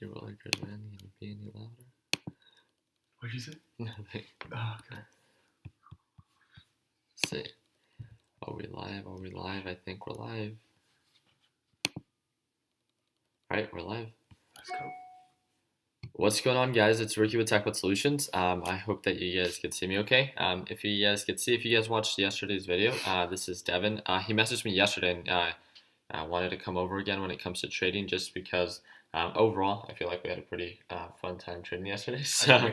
you're larger than, can you be any louder? What did you say? Nothing. Oh, okay. Let's see. Are we live? Are we live? I think we're live. Alright, we're live. Let's go. What's going on, guys? It's Ricky with TechBot Solutions. I hope that you guys can see me okay. If you guys watched yesterday's video, this is Devin. He messaged me yesterday and wanted to come over again when it comes to trading, just because overall I feel like we had a pretty fun time trading yesterday. So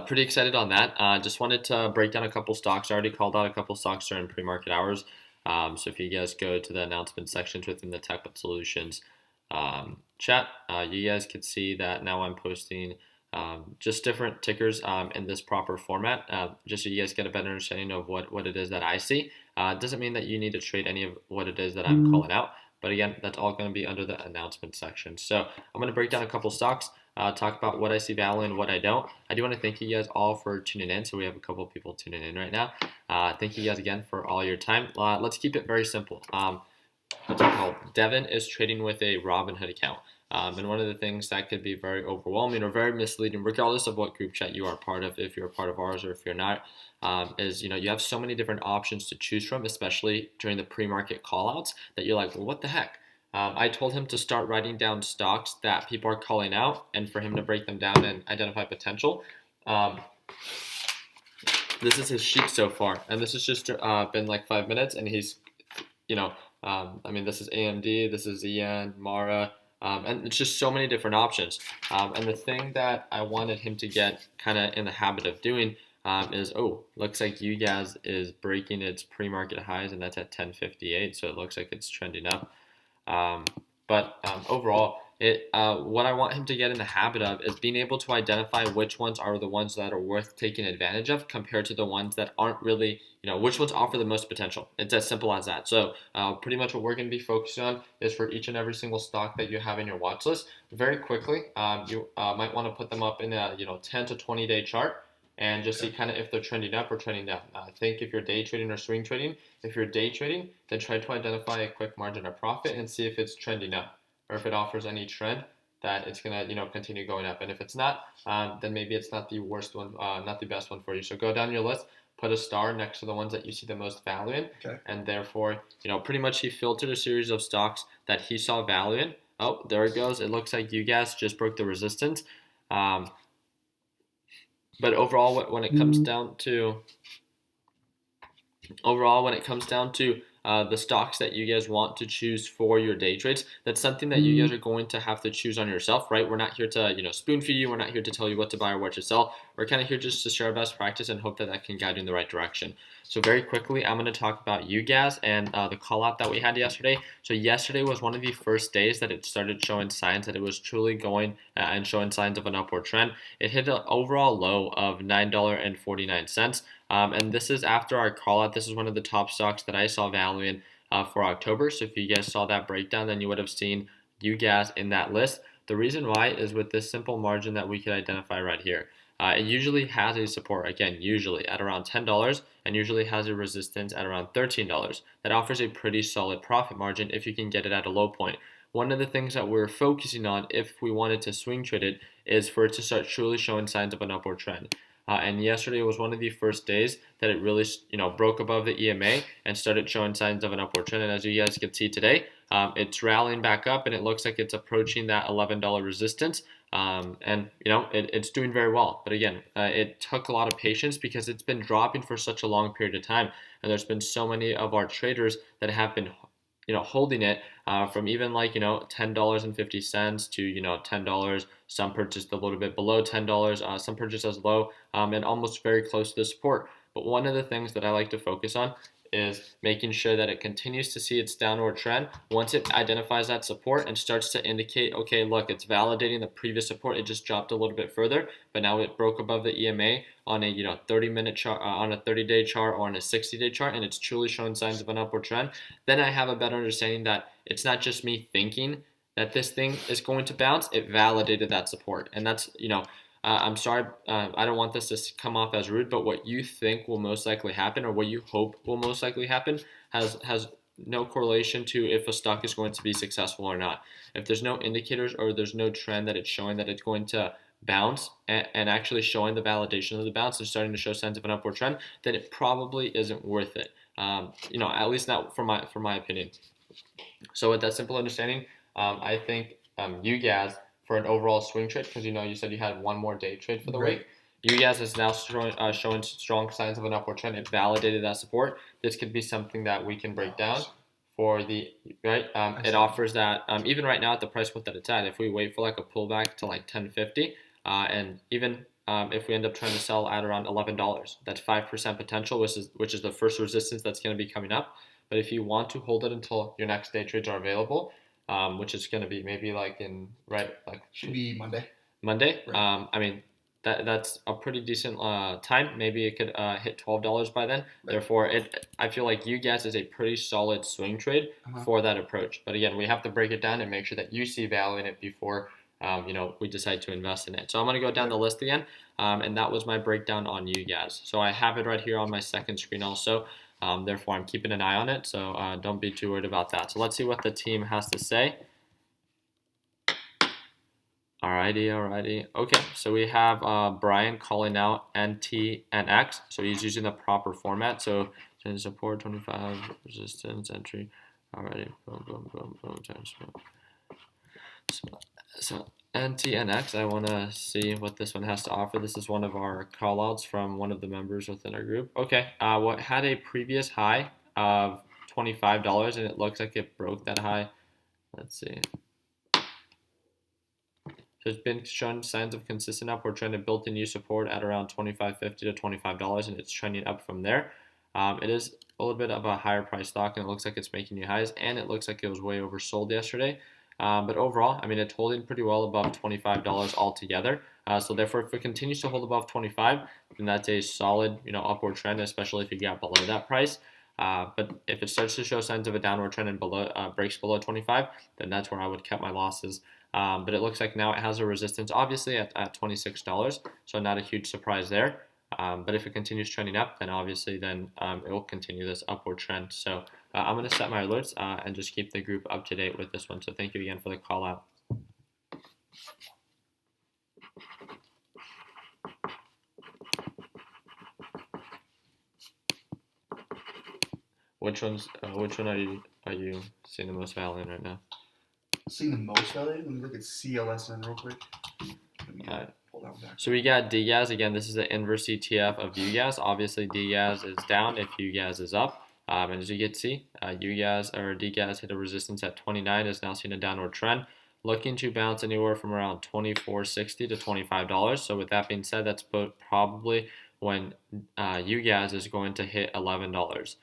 pretty excited on that. Just wanted to break down a couple stocks. I already called out a couple stocks during pre-market hours. So if you guys go to the announcement sections within the TechBot Solutions chat, you guys can see that now I'm posting just different tickers in this proper format, just so you guys get a better understanding of what it is that I see. It doesn't mean that you need to trade any of what it is that I'm calling out, but again, that's all going to be under the announcement section. So I'm going to break down a couple stocks, talk about what I see value and what I don't. I do want to thank you guys all for tuning in. So we have a couple of people tuning in right now. Thank you guys again for all your time. Let's keep it very simple. What's it called? Devin is trading with a Robinhood account. And one of the things that could be very overwhelming or very misleading, regardless of what group chat you are part of, if you're a part of ours or if you're not, is, you have so many different options to choose from, especially during the pre-market callouts, that you're like, well, what the heck? I told him to start writing down stocks that people are calling out and for him to break them down and identify potential. This is his sheet so far, and this has just been like 5 minutes, and he's, this is AMD, this is EN, Mara, and it's just so many different options. And the thing that I wanted him to get kind of in the habit of doing is, looks like UGAS is breaking its pre-market highs, and that's at 1058, so it looks like it's trending up. But overall, what I want him to get in the habit of is being able to identify which ones are the ones that are worth taking advantage of compared to the ones that aren't really, which ones offer the most potential. It's as simple as that. So pretty much what we're going to be focusing on is for each and every single stock that you have in your watch list. Very quickly, you might want to put them up in a 10 to 20 day chart and just see kind of if they're trending up or trending down. I think if you're day trading or swing trading, if you're day trading, then try to identify a quick margin of profit and see if it's trending up or if it offers any trend that it's gonna continue going up. And if it's not, then maybe it's not the worst one, not the best one for you. So go down your list, put a star next to the ones that you see the most value in, and therefore pretty much he filtered a series of stocks that he saw value in. Oh, there it goes. It looks like UGAS just broke the resistance. But overall, when it comes down to the stocks that you guys want to choose for your day trades, that's something that you guys are going to have to choose on yourself, right? We're not here to spoon feed you. We're not here to tell you what to buy or what to sell. We're kind of here just to share best practice and hope that can guide you in the right direction. So very quickly, I'm going to talk about UGAS and the call out that we had yesterday. So yesterday was one of the first days that it started showing signs that it was truly going and showing signs of an upward trend. It hit an overall low of $9.49. And this is after our call out. This is one of the top stocks that I saw value in for October. So if you guys saw that breakdown, then you would have seen UGAS in that list. The reason why is with this simple margin that we could identify right here. It usually has a support, again, usually at around $10 and usually has a resistance at around $13. That offers a pretty solid profit margin if you can get it at a low point. One of the things that we're focusing on if we wanted to swing trade it is for it to start truly showing signs of an upward trend. And yesterday was one of the first days that it really, broke above the EMA and started showing signs of an upward trend. And as you guys can see today, it's rallying back up and it looks like it's approaching that $11 resistance. It's doing very well. But again, it took a lot of patience because it's been dropping for such a long period of time. And there's been so many of our traders that have been holding it from even like, $10.50 to, $10. Some purchased a little bit below $10. Some purchased as low and almost very close to the support. But one of the things that I like to focus on is making sure that it continues to see its downward trend. Once it identifies that support and starts to indicate, okay, look, it's validating the previous support. It just dropped a little bit further, but now it broke above the EMA on a 30-minute chart, on a 30-day chart, or on a 60-day chart, and it's truly showing signs of an upward trend. Then I have a better understanding that it's not just me thinking that this thing is going to bounce. It validated that support, and that's I'm sorry, I don't want this to come off as rude, but what you think will most likely happen or what you hope will most likely happen has no correlation to if a stock is going to be successful or not. If there's no indicators or there's no trend that it's showing that it's going to bounce and actually showing the validation of the bounce and starting to show signs of an upward trend, then it probably isn't worth it. At least not for my opinion. So with that simple understanding, I think you guys for an overall swing trade, because you said you had one more day trade for the week. You guys is now showing strong signs of an upward trend. It validated that support. This could be something that we can break down for the right. It offers that even right now at the price point that it's at. If we wait for like a pullback to like 10.50, and even if we end up trying to sell at around $11, that's 5% potential, which is the first resistance that's going to be coming up. But if you want to hold it until your next day trades are available, which is going to be maybe should be Monday. Monday. Right. I mean, that's a pretty decent time. Maybe it could hit $12 by then. Right. Therefore, I feel like you guys is a pretty solid swing trade for that approach. But again, we have to break it down and make sure that you see value in it before we decide to invest in it. So I'm going to go down the list again, and that was my breakdown on you guys. So I have it right here on my second screen also. Therefore, I'm keeping an eye on it, so don't be too worried about that. So let's see what the team has to say. Alrighty. Okay, so we have Brian calling out NT and X. So he's using the proper format. So support 25, resistance, entry. Alrighty, boom. So NT and X, I want to see what this one has to offer. This is one of our callouts from one of the members within our group. Okay, what had a previous high of $25, and it looks like it broke that high. Let's see. So it's been showing signs of consistent upward trend and built-in new support at around $25.50 to $25, and it's trending up from there. It is a little bit of a higher price stock, and it looks like it's making new highs, and it looks like it was way oversold yesterday. But overall, I mean, it's holding pretty well above $25 altogether. So therefore, if it continues to hold above 25, then that's a solid, upward trend, especially if you get below that price. But if it starts to show signs of a downward trend and breaks below 25, then that's where I would cut my losses. But it looks like now it has a resistance, obviously, at $26, so not a huge surprise there. But if it continues trending up, then obviously it will continue this upward trend. So I'm going to set my alerts and just keep the group up to date with this one. So thank you again for the call out. Which one are you seeing the most value in right now? Seeing the most value? Let me look at CLSN real quick. So we got DGAS. Again, this is the inverse ETF of UGAS. Obviously, DGAS is down if UGAS is up. And as you can see, DGAS hit a resistance at 29, is now seeing a downward trend, looking to bounce anywhere from around $24.60 to $25. So with that being said, that's probably when UGAS is going to hit $11.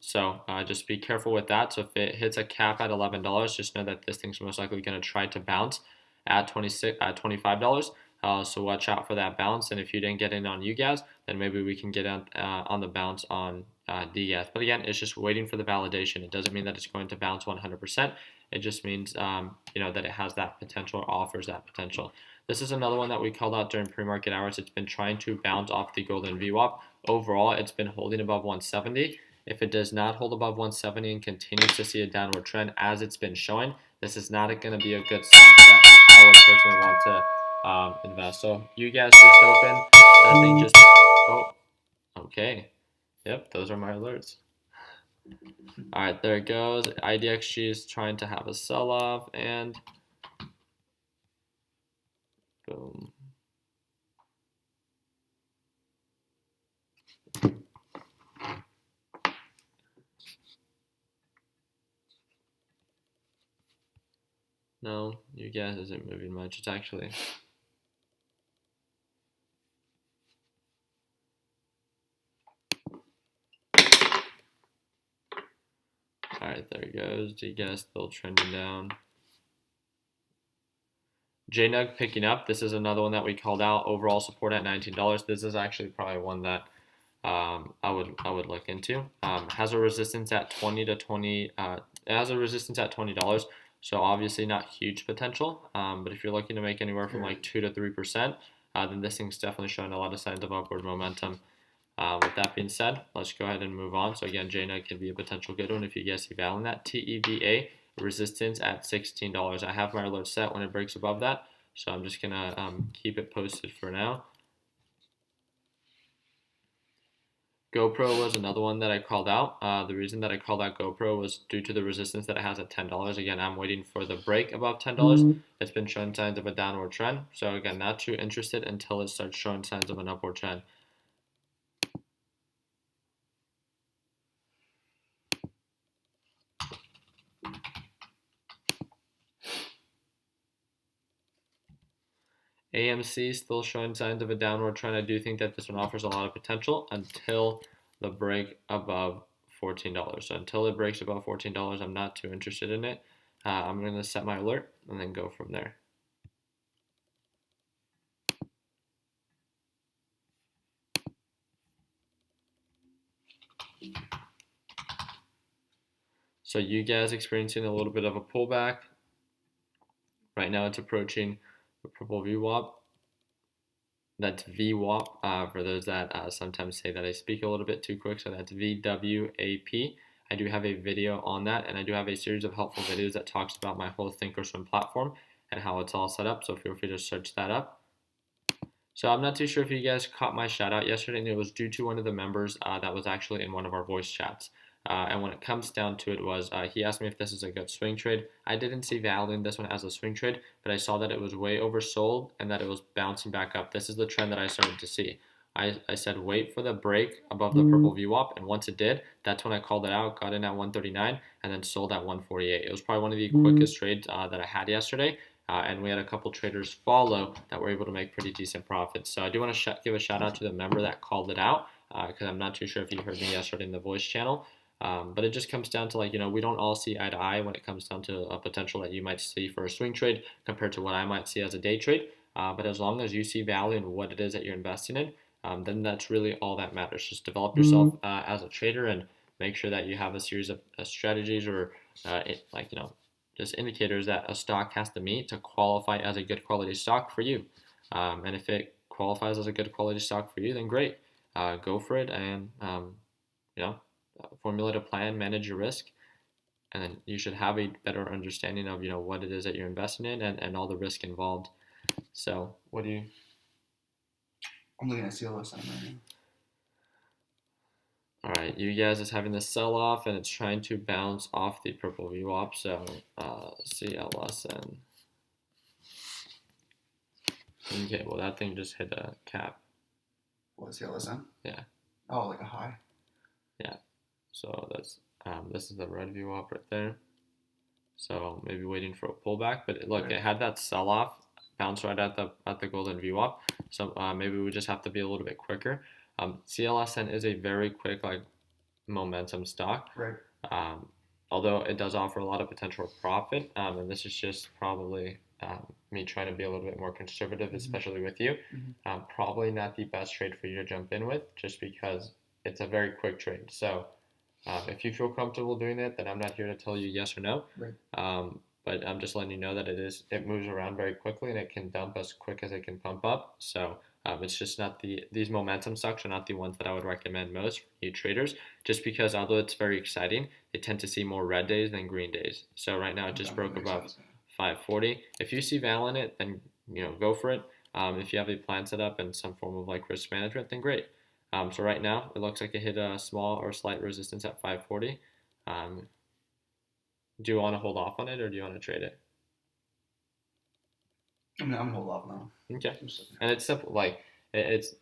So just be careful with that. So if it hits a cap at $11, just know that this thing's most likely going to try to bounce at $25. So watch out for that bounce. And if you didn't get in on UGAS, then maybe we can get on the bounce on DGAS. But again, it's just waiting for the validation. It doesn't mean that it's going to bounce 100%. It just means that it has that potential or offers that potential. This is another one that we called out during pre-market hours. It's been trying to bounce off the golden VWAP. Overall, it's been holding above 170. If it does not hold above 170 and continues to see a downward trend as it's been showing, this is not going to be a good sign that I would personally want to invest. So you guys just open that thing just. Oh, okay. Yep, those are my alerts. All right, there it goes. IDXG is trying to have a sell-off, and boom. No, you guys isn't moving much. It's actually. Alright, there it goes. DGAS still trending down. JNUG picking up. This is another one that we called out. Overall support at $19. This is actually probably one that I would look into. Has a resistance at $20. It has a resistance at $20. So obviously not huge potential. But if you're looking to make anywhere from like 2 to 3%, then this thing's definitely showing a lot of signs of upward momentum. With that being said, let's go ahead and move on. So again, JNUG can be a potential good one if you guys see value in that. TEVA resistance at $16. I have my alert set when it breaks above that, so I'm just gonna keep it posted for now. GoPro was another one that I called out. The reason that I called out GoPro was due to the resistance that it has at $10. Again, I'm waiting for the break above $10. It's been showing signs of a downward trend. So again, not too interested until it starts showing signs of an upward trend. AMC still showing signs of a downward trend. I do think that this one offers a lot of potential until the break above $14. So until it breaks above $14, I'm not too interested in it. I'm going to set my alert and then go from there. So you guys experiencing a little bit of a pullback. Right now it's approaching the purple VWAP. That's VWAP for those that sometimes say that I speak a little bit too quick. So that's VWAP. I do have a video on that, and I do have a series of helpful videos that talks about my whole Thinkorswim platform and how it's all set up. So feel free to search that up. So I'm not too sure if you guys caught my shout out yesterday, and it was due to one of the members that was actually in one of our voice chats. And when it comes down to it was, he asked me if this is a good swing trade. I didn't see value in this one as a swing trade, but I saw that it was way oversold and that it was bouncing back up. This is the trend that I started to see. I said wait for the break above the purple VWAP, and once it did, that's when I called it out, got in at 139, and then sold at 148. It was probably one of the quickest trades that I had yesterday. And we had a couple traders follow that were able to make pretty decent profits. So I do want to give a shout out to the member that called it out, because I'm not too sure if you heard me yesterday in the voice channel. But it just comes down to, like, we don't all see eye to eye when it comes down to a potential that you might see for a swing trade compared to what I might see as a day trade. But as long as you see value in what it is that you're investing in, then that's really all that matters. Just develop yourself as a trader and make sure that you have a series of strategies or just indicators that a stock has to meet to qualify as a good quality stock for you. And if it qualifies as a good quality stock for you, then great. Go for it and formulate a plan, manage your risk, and then you should have a better understanding of what it is that you're investing in and all the risk involved. So what do you? I'm looking at CLS right now. All right, you guys is having the sell off and it's trying to bounce off the purple VWAP. So CLSN. Okay, well that thing just hit a cap. What, CLSN? Yeah. Oh, like a high. Yeah. So that's this is the red VWAP right there. So maybe waiting for a pullback, but look, it had that sell off, bounce right at the golden VWAP. So maybe we just have to be a little bit quicker. CLSN is a very quick momentum stock. Right. Although it does offer a lot of potential profit, and this is just probably me trying to be a little bit more conservative, especially with you. Probably not the best trade for you to jump in with, just because it's a very quick trade. So if you feel comfortable doing it, then I'm not here to tell you yes or no. Right. But I'm just letting you know that it moves around very quickly and it can dump as quick as it can pump up. So it's just not these momentum stocks are not the ones that I would recommend most for you traders, just because although it's very exciting, they tend to see more red days than green days. So right now it just broke above 540. If you see val in it, then go for it. If you have a plan set up and some form of risk management, then great. So right now it looks like it hit a small or slight resistance at 540. Do you want to hold off on it or do you want to trade it? I'm gonna hold off now. Okay. And it's simple. It's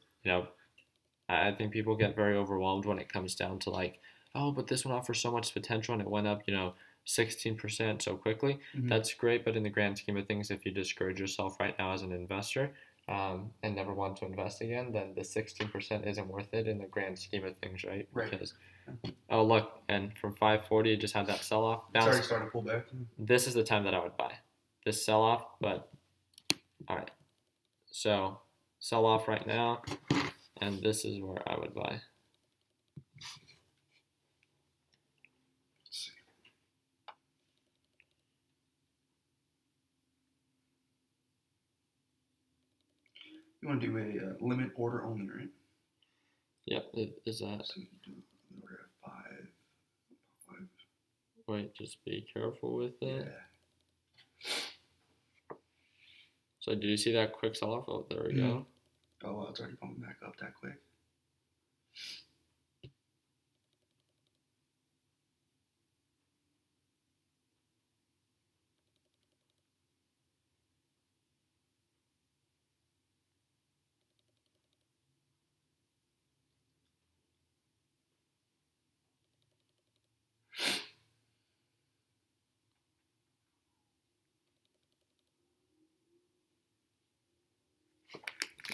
I think people get very overwhelmed when it comes down to oh, but this one offers so much potential and it went up 16% so quickly. That's great, but in the grand scheme of things, if you discourage yourself right now as an investor and never want to invest again, then the 16% isn't worth it in the grand scheme of things, right? Right. Because oh look, and from 540 it just had that sell off. It's already starting to pull back. This is the time that I would buy this sell off, but all right. So sell off right now, and this is where I would buy. You want to do a limit order only, right? Yep, it is that. So you do order at 5. 5. Wait, just be careful with it. Yeah. So did you see that quick sell off? Oh, there we go. Oh, well, it's already pumping back up that quick.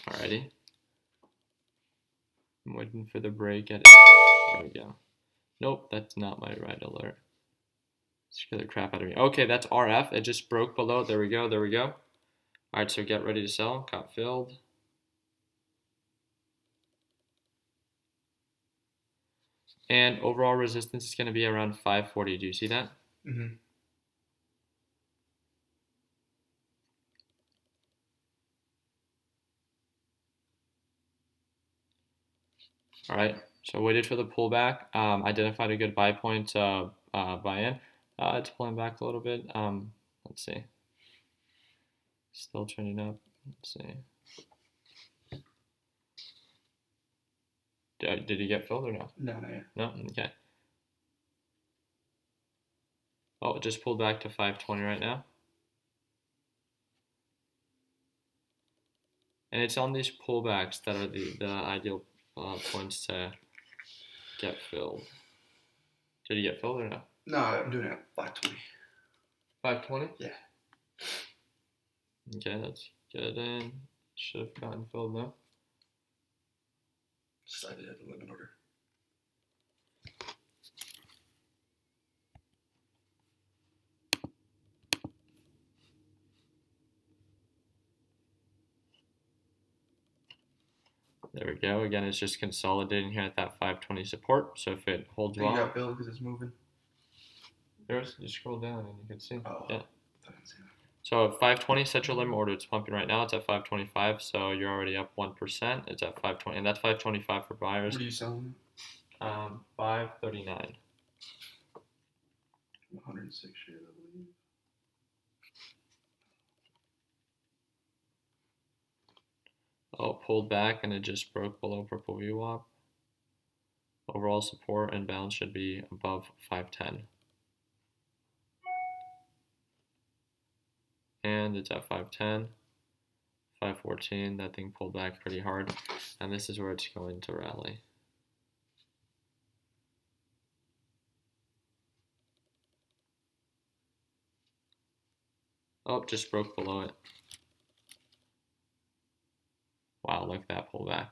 Alrighty. I'm waiting for the break at. There we go. Nope, that's not my right alert. Scare the crap out of me. Okay, that's RF. It just broke below. There we go. There we go. Alright, so get ready to sell. Got filled. And overall resistance is going to be around 540. Do you see that? Mm-hmm. All right, so waited for the pullback. Identified a good buy point to buy in. It's pulling back a little bit. Let's see. Still trending up. Let's see. Did you get filled or no? No, not yet. No? Okay. Oh, it just pulled back to 520 right now. And it's on these pullbacks that are the ideal points to get filled. Did you get filled or no? No, I'm doing it at 520. 520? Yeah. Okay, that's good. And should have gotten filled though. Decided at the limit order. There we go. Again, it's just consolidating here at that 520 support. So if it holds I think you well, got filled because it's moving. there's you scroll down and you can see. Oh, Yeah. I didn't see that. So at 520, set your limit order. It's pumping right now. It's at 525, so you're already up 1%. It's at 520, and that's 525 for buyers. What are you selling? 539. 106 shares, I believe. Oh, pulled back and it just broke below purple VWAP. Overall support and balance should be above 510. And it's at 510. 514, that thing pulled back pretty hard. And this is where it's going to rally. Oh, just broke below it. Wow, look at that pullback.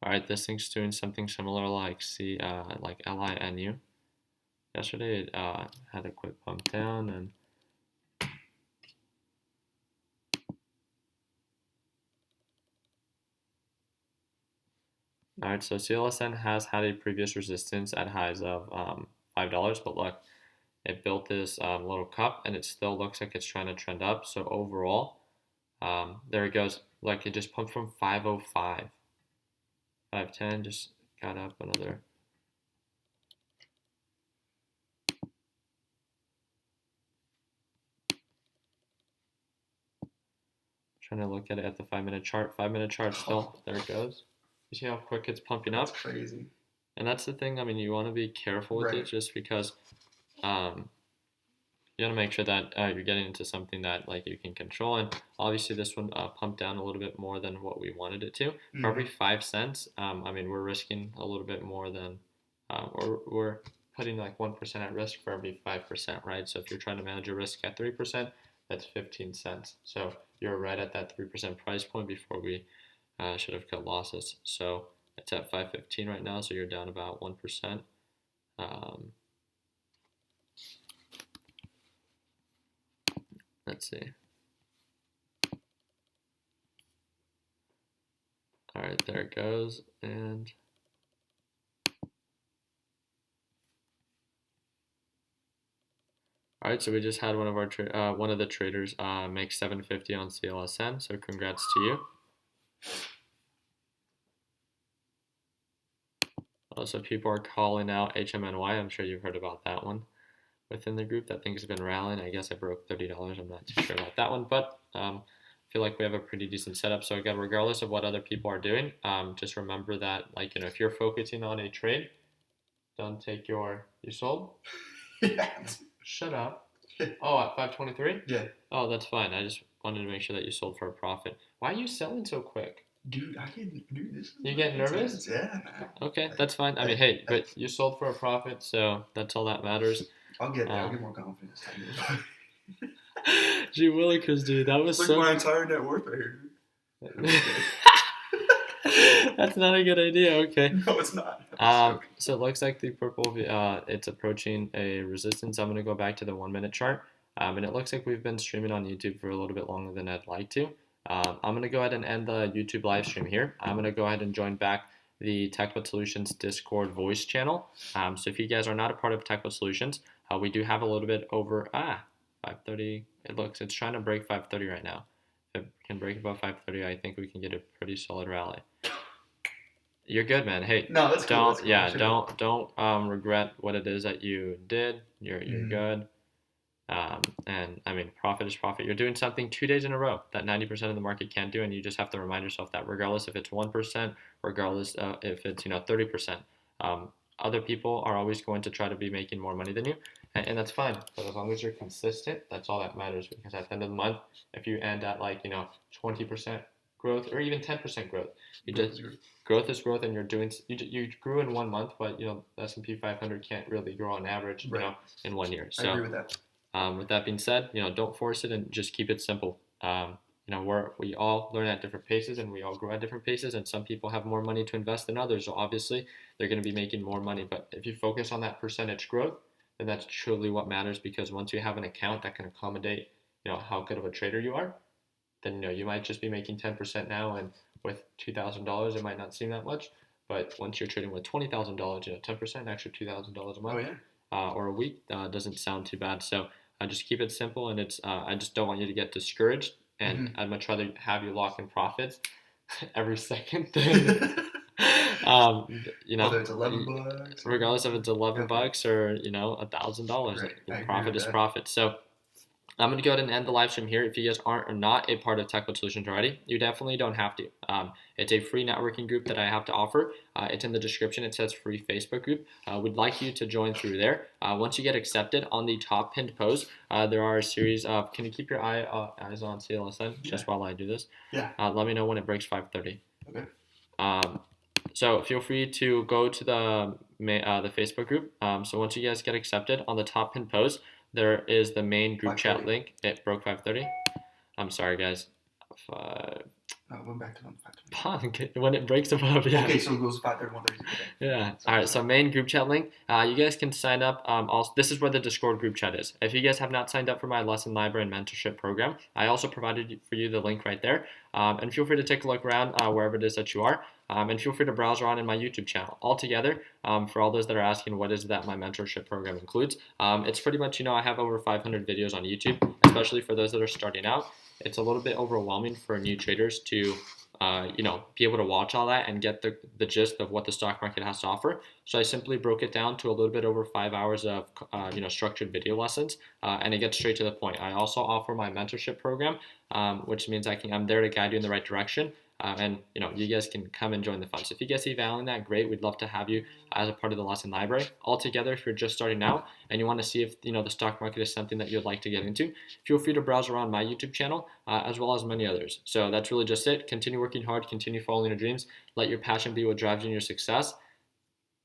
All right, this thing's doing something similar like like LINU. Yesterday it had a quick pump down and all right, so CLSN has had a previous resistance at highs of $5, but look, it built this little cup and it still looks like it's trying to trend up. So overall, there it goes. Like it just pumped from 505. 510 just got up another. Trying to look at it at the 5-minute chart. 5-minute chart still. There it goes. You see how quick it's pumping up? That's crazy. And that's the thing. I mean, you want to be careful with Right. it just because you want to make sure that you're getting into something that like you can control. And obviously, this one pumped down a little bit more than what we wanted it to. For every 5 cents, I mean, we're risking a little bit more than, or we're putting like 1% at risk for every 5%, right? So if you're trying to manage your risk at 3%, that's 15 cents. So you're right at that 3% price point before we should have cut losses. So it's at 515 right now, so you're down about 1%. Let's see. All right, there it goes. And All right, so we just had one of our one of the traders make 750 on CLSN. So congrats to you. Also, people are calling out HMNY. I'm sure you've heard about that one within the group. That thing's been rallying. I guess I broke $30. I'm not too sure about that one, but I feel like we have a pretty decent setup. So again, regardless of what other people are doing, just remember that, like, if you're focusing on a trade, don't take you sold? Yeah. Shut up. Oh, at 523? Yeah. Oh, that's fine. I just wanted to make sure that you sold for a profit. Why are you selling so quick? Dude, I can do this. You get nervous? Yeah, man. Okay, that's fine. I mean, hey, but you sold for a profit, so that's all that matters. I'll get there. I'll get more confidence. Gee willikers, dude, that was my entire net worth right here. That's not a good idea. Okay. No, it's not. So it looks like the purple, it's approaching a resistance. I'm gonna go back to the 1 minute chart, and it looks like we've been streaming on YouTube for a little bit longer than I'd like to. I'm gonna go ahead and end the YouTube live stream here. I'm gonna go ahead and join back the TechBot Solutions Discord voice channel. So if you guys are not a part of TechBot Solutions, we do have a little bit over 530. It's trying to break 530 right now. If it can break above 530, I think we can get a pretty solid rally. You're good, man. Hey, no, that's cool. Don't regret what it is that you did. You're good. And I mean, profit is profit. You're doing something 2 days in a row that 90% of the market can't do, and you just have to remind yourself that regardless if it's 1%, regardless if it's 30%, other people are always going to try to be making more money than you, and that's fine. But as long as you're consistent, that's all that matters. Because at the end of the month, if you end at 20% growth or even 10% growth, growth is growth, and you grew in 1 month, but the S&P 500 can't really grow on average, in 1 year. So I agree with that. With that being said, don't force it and just keep it simple. We all learn at different paces and we all grow at different paces, and some people have more money to invest than others. So obviously they're going to be making more money. But if you focus on that percentage growth, then that's truly what matters, because once you have an account that can accommodate, how good of a trader you are, then, you might just be making 10% now, and with $2,000, it might not seem that much. But once you're trading with $20,000, 10%, extra $2,000 a month or a week doesn't sound too bad. So just keep it simple, and I just don't want you to get discouraged, and I'd much rather have you lock in profits every second than, whether it's $11, regardless if it's $11 or $1,000, profit is profit. So I'm going to go ahead and end the live stream here. If you guys are not a part of TechBot Solutions already, you definitely don't have to. It's a free networking group that I have to offer. It's in the description. It says free Facebook group. We'd like you to join through there. Once you get accepted, on the top pinned post, there are a series of, can you keep your eyes on CLSN just while I do this? Yeah. Let me know when it breaks 530. Okay. So feel free to go to the Facebook group. So once you guys get accepted, on the top pinned post, there is the main group chat link. It broke 530. I'm sorry, guys. No, it went back to 530. When it breaks above, yeah. Okay, so it goes 530, 130. Yeah. All right. So main group chat link. You guys can sign up. Also, this is where the Discord group chat is. If you guys have not signed up for my lesson library and mentorship program, I also provided for you the link right there. And feel free to take a look around wherever it is that you are. And feel free to browse around in my YouTube channel. Altogether, for all those that are asking what is that my mentorship program includes, it's pretty much, I have over 500 videos on YouTube, especially for those that are starting out. It's a little bit overwhelming for new traders to, be able to watch all that and get the gist of what the stock market has to offer. So I simply broke it down to a little bit over 5 hours of, structured video lessons, and it gets straight to the point. I also offer my mentorship program, which means I'm there to guide you in the right direction. And you guys can come and join the fun. So if you guys see value in that, great. We'd love to have you as a part of the lesson library. Altogether, if you're just starting out and you want to see if the stock market is something that you'd like to get into, feel free to browse around my YouTube channel as well as many others. So that's really just it. Continue working hard. Continue following your dreams. Let your passion be what drives you in your success.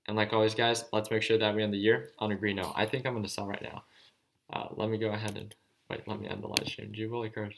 And like always, guys, let's make sure that we end the year on a green note. I think I'm going to sell right now. Let me go ahead and let me end the live stream. Gee willikers.